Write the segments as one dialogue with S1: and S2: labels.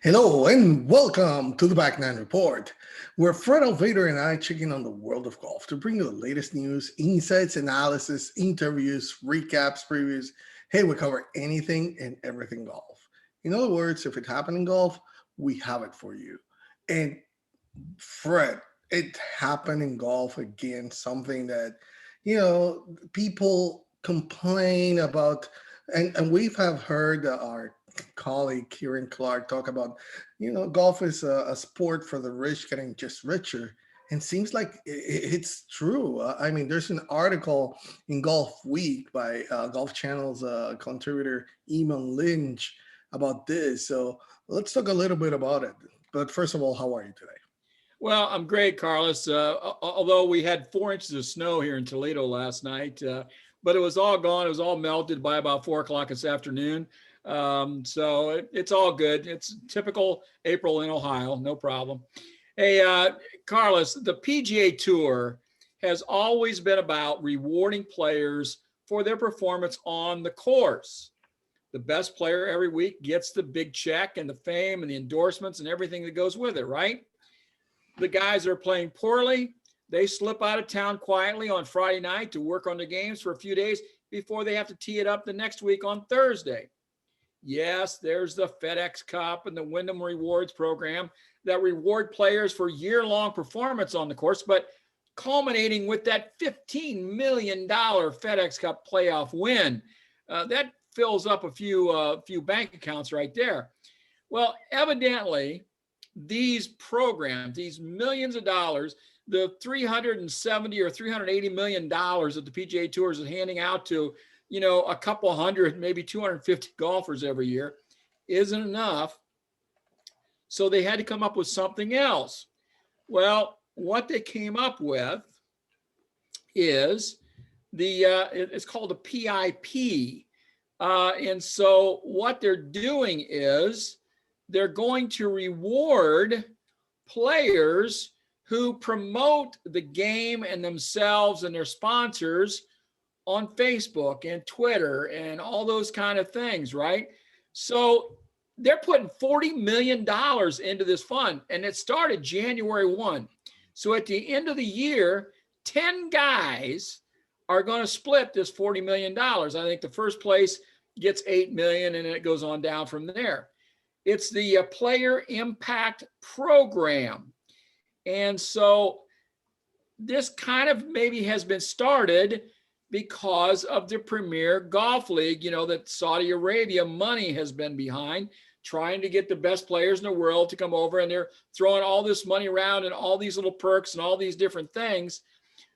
S1: Hello and welcome to the Back Nine Report, where Fred Altvater and I check in on the world of golf to bring you the latest news, insights, analysis, interviews, recaps, previews. Hey, we cover anything and everything golf. In other words, if it happened in golf, we have it for you. And Fred, it happened in golf again, something that, people complain about. And we've have heard our colleague Kieran Clark talk about, golf is a sport for the rich getting just richer. And seems like it's true. I mean, there's an article in Golfweek by Golf Channel's contributor Eamon Lynch about this. So let's talk a little bit about it. But first of all, how are you today?
S2: Well, I'm great, Carlos. Although we had 4 inches of snow here in Toledo last night, but it was all gone. It was all melted by about 4 o'clock this afternoon. So it's all good. It's typical April in Ohio, no problem. Hey, Carlos, the PGA Tour has always been about rewarding players for their performance on the course. The best player every week gets the big check and the fame and the endorsements and everything that goes with it, right? The guys that are playing poorly, they slip out of town quietly on Friday night to work on the games for a few days before they have to tee it up the next week on Thursday. Yes, there's the FedEx Cup and the Wyndham Rewards program that reward players for year-long performance on the course, but culminating with that $15 million FedEx Cup playoff win. That fills up a few bank accounts right there. Well, evidently, these programs, these millions of dollars, the 370 or $380 million that the PGA Tour is handing out to, a couple hundred, maybe 250 golfers every year, isn't enough. So they had to come up with something else. Well, what they came up with is it's called a PIP. And so what they're doing is they're going to reward players who promote the game and themselves and their sponsors on Facebook and Twitter and all those kind of things, right? So they're putting $40 million into this fund, and it started January 1. So at the end of the year, 10 guys are going to split this $40 million. I think the first place gets $8 million, and it goes on down from there. It's the Player Impact Program. And so this kind of maybe has been started because of the Premier Golf League, that Saudi Arabia money has been behind, trying to get the best players in the world to come over, and they're throwing all this money around and all these little perks and all these different things.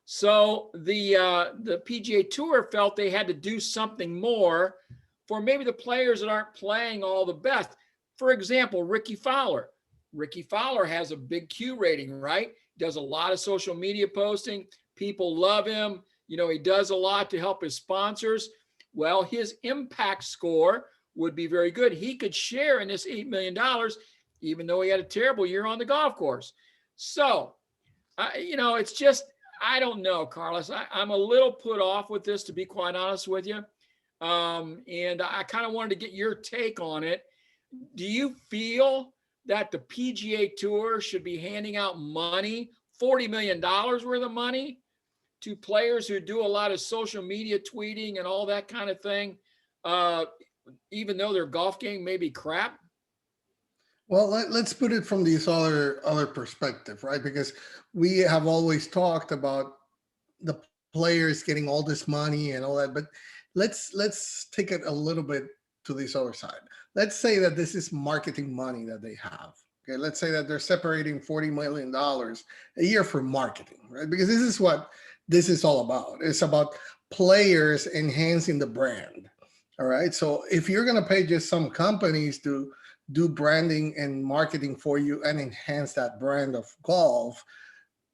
S2: So the PGA Tour felt they had to do something more for maybe the players that aren't playing all the best. For example, Ricky Fowler. Ricky Fowler has a big Q rating, right? Does a lot of social media posting. People love him. He does a lot to help his sponsors. Well, his impact score would be very good. He could share in this $8 million, even though he had a terrible year on the golf course. So, it's just, I don't know, Carlos. I'm a little put off with this, to be quite honest with you. And I kind of wanted to get your take on it. Do you feel that the PGA Tour should be handing out money, $40 million worth of money, to players who do a lot of social media tweeting and all that kind of thing, even though their golf game may be crap?
S1: Well, let's put it from this other perspective, right? Because we have always talked about the players getting all this money and all that, but let's take it a little bit to this other side. Let's say that this is marketing money that they have. Okay, let's say that they're separating $40 million a year for marketing, right? Because this is what this is all about. It's about players enhancing the brand. All right. So if you're going to pay just some companies to do branding and marketing for you and enhance that brand of golf,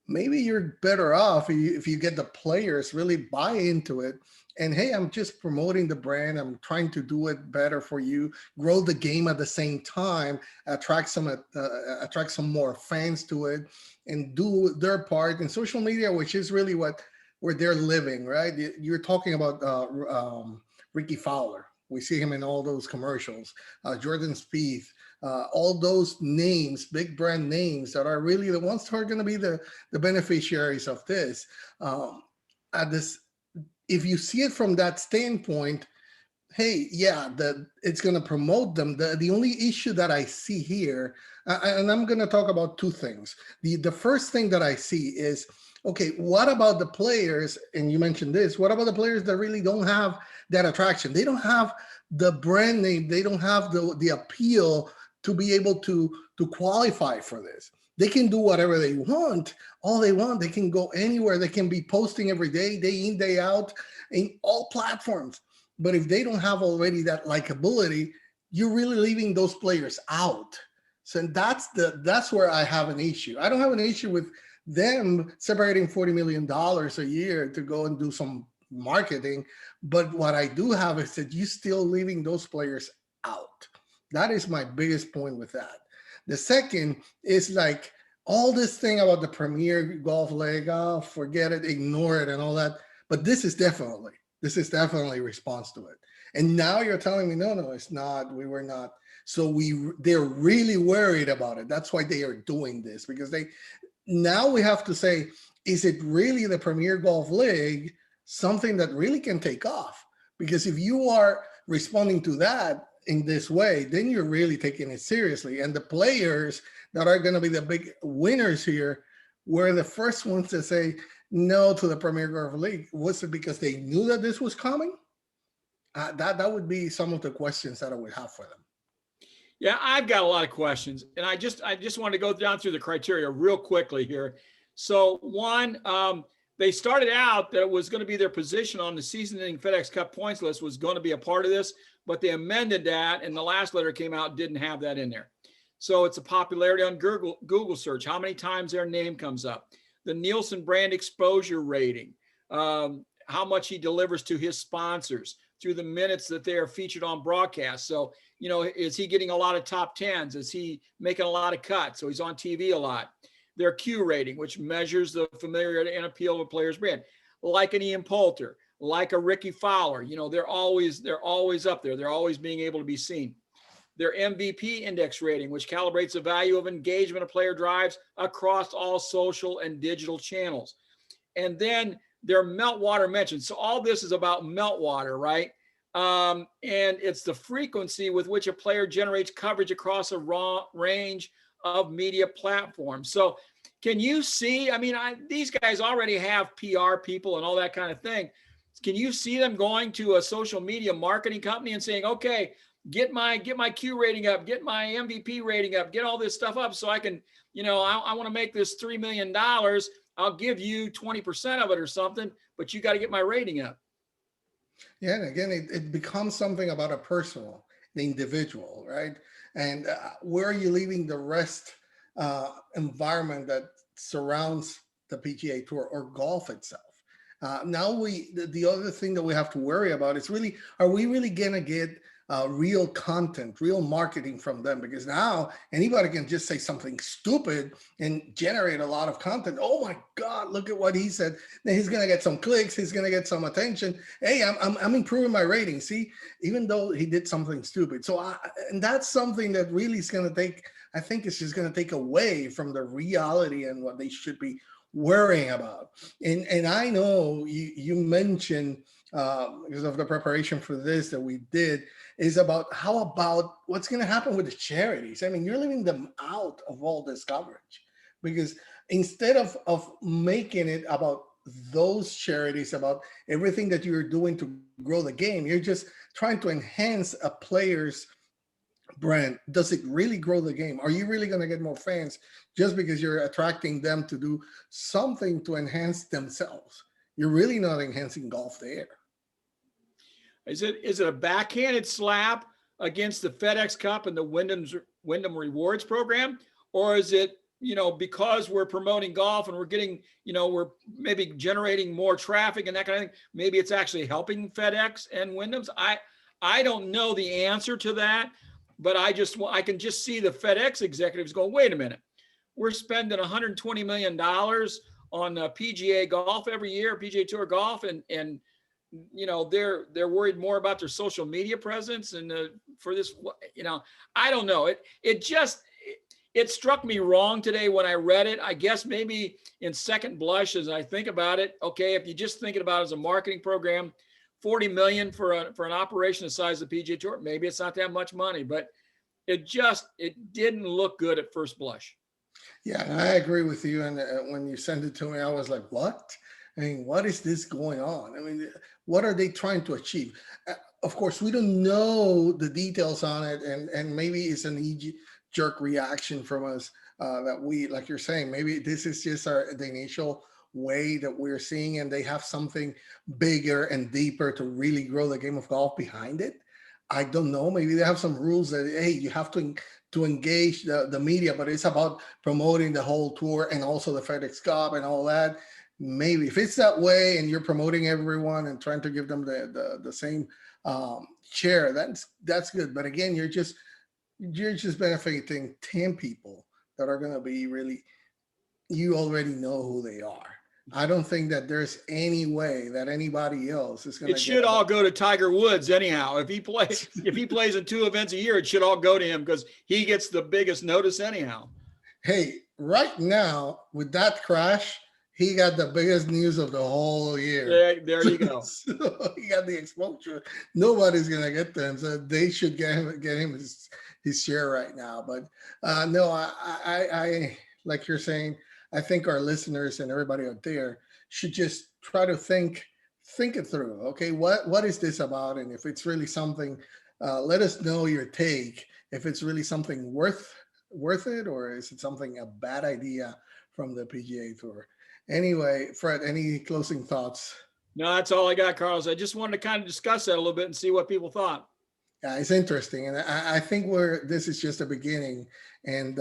S1: maybe you're better off if you get the players really buy into it. And hey, I'm just promoting the brand. I'm trying to do it better for you, grow the game at the same time, attract some more fans to it, and do their part in social media, which is really where they're living, right? You're talking about Ricky Fowler. We see him in all those commercials. Jordan Spieth, all those names, big brand names that are really the ones who are going to be the beneficiaries of this. At this, if you see it from that standpoint, hey, yeah, it's going to promote them. The only issue that I see here, and I'm going to talk about two things. The first thing that I see is, okay, what about the players? And you mentioned this. What about the players that really don't have that attraction? They don't have the brand name. They don't have the appeal to be able to qualify for this. They can do whatever they want, all they want. They can go anywhere. They can be posting every day in, day out, in all platforms. But if they don't have already that likability, you're really leaving those players out. So that's where I have an issue. I don't have an issue with them separating $40 million a year to go and do some marketing. But what I do have is that you're still leaving those players out. That is my biggest point with that. The second is like all this thing about the Premier Golf League, oh, forget it, ignore it and all that. But this is definitely a response to it. And now you're telling me, no, it's not, we were not. So they're really worried about it. That's why they are doing this, because now we have to say, is it really the Premier Golf League something that really can take off? Because if you are responding to that in this way, then you're really taking it seriously. And the players that are going to be the big winners here were the first ones to say no to the Premier Golf League. Was it because they knew that this was coming? That would be some of the questions that I would have for them.
S2: Yeah, I've got a lot of questions, and I just want to go down through the criteria real quickly here. So one, they started out that it was going to be their position on the season-ending FedEx Cup points list was going to be a part of this, but they amended that, and the last letter came out, didn't have that in there. So it's a popularity on Google search, how many times their name comes up, the Nielsen brand exposure rating, how much he delivers to his sponsors through the minutes that they are featured on broadcast. So, is he getting a lot of top tens? Is he making a lot of cuts? So he's on TV a lot. Their Q rating, which measures the familiarity and appeal of a player's brand, like an Ian Poulter, like a Ricky Fowler. They're always up there. They're always being able to be seen. Their MVP index rating, which calibrates the value of engagement a player drives across all social and digital channels. And then their meltwater mentions. So all this is about meltwater, right? And it's the frequency with which a player generates coverage across a raw range of media platforms. So can you see, these guys already have PR people and all that kind of thing. Can you see them going to a social media marketing company and saying, okay, get my Q rating up, get my MVP rating up, get all this stuff up so I can, I want to make this $3 million. I'll give you 20% of it or something, but you got to get my rating up.
S1: Yeah, and again, it becomes something about the individual, right? And where are you leaving the rest environment that surrounds the PGA Tour or golf itself? Now the other thing that we have to worry about is really, are we really going to get real content, real marketing from them? Because now anybody can just say something stupid and generate a lot of content. Oh my God, look at what he said. Then he's going to get some clicks. He's going to get some attention. Hey, I'm improving my rating. See, even though he did something stupid. So, and that's something that really is going to take, I think it's just going to take away from the reality and what they should be worrying about. And I know you mentioned, because of the preparation for this that we did, is about how about what's going to happen with the charities. You're leaving them out of all this coverage, because instead of making it about those charities, about everything that you're doing to grow the game, you're just trying to enhance a player's brand. Does it really grow the game? Are you really going to get more fans just because you're attracting them to do something to enhance themselves? You're really not enhancing golf there.
S2: Is it a backhanded slap against the FedEx Cup and the Wyndham Rewards program? Or is it, because we're promoting golf and we're getting, we're maybe generating more traffic and that kind of thing, maybe it's actually helping FedEx and Wyndham's? I don't know the answer to that, but I can just see the FedEx executives going, wait a minute, we're spending $120 million on PGA golf every year, PGA Tour golf, and they're worried more about their social media presence and for this, I don't know. It struck me wrong today when I read it. I guess maybe in second blush, as I think about it, okay, if you just think about it as a marketing program, 40 million for an operation the size of the PGA Tour, maybe it's not that much money, but it didn't look good at first blush.
S1: Yeah, I agree with you. And when you sent it to me, I was like, what? I mean, what is this going on? I mean, what are they trying to achieve? Of course, we don't know the details on it, and maybe it's an jerk reaction from us that we, like you're saying, maybe this is just the initial way that we're seeing, and they have something bigger and deeper to really grow the game of golf behind it. I don't know. Maybe they have some rules that, hey, you have to engage the media, but it's about promoting the whole tour and also the FedEx Cup and all that. Maybe if it's that way and you're promoting everyone and trying to give them the same share, that's good. But again, you're just benefiting 10 people that are going to be really, you already know who they are. I don't think that there's any way that anybody else is going to.
S2: It should all go to Tiger Woods anyhow. If he plays in 2 events a year, it should all go to him because he gets the biggest notice anyhow.
S1: Hey, right now with that crash, he got the biggest news of the whole year.
S2: There you go.
S1: So he got the exposure. Nobody's gonna get to him, so they should get him his share right now. But no, I like you're saying, I think our listeners and everybody out there should just try to think it through. Okay, what is this about? And if it's really something, let us know your take. If it's really something worth it, or is it something a bad idea from the PGA Tour? Anyway, Fred, any closing thoughts?
S2: No, that's all I got, Carlos. I just wanted to kind of discuss that a little bit and see what people thought.
S1: Yeah, it's interesting, and I think this is just a beginning. And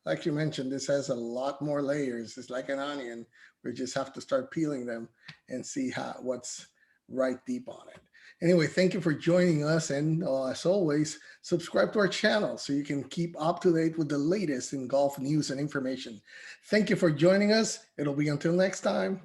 S1: like you mentioned, this has a lot more layers. It's like an onion. We just have to start peeling them and see what's right deep on it. Anyway, thank you for joining us, and as always, subscribe to our channel so you can keep up to date with the latest in golf news and information. Thank you for joining us. It'll be until next time.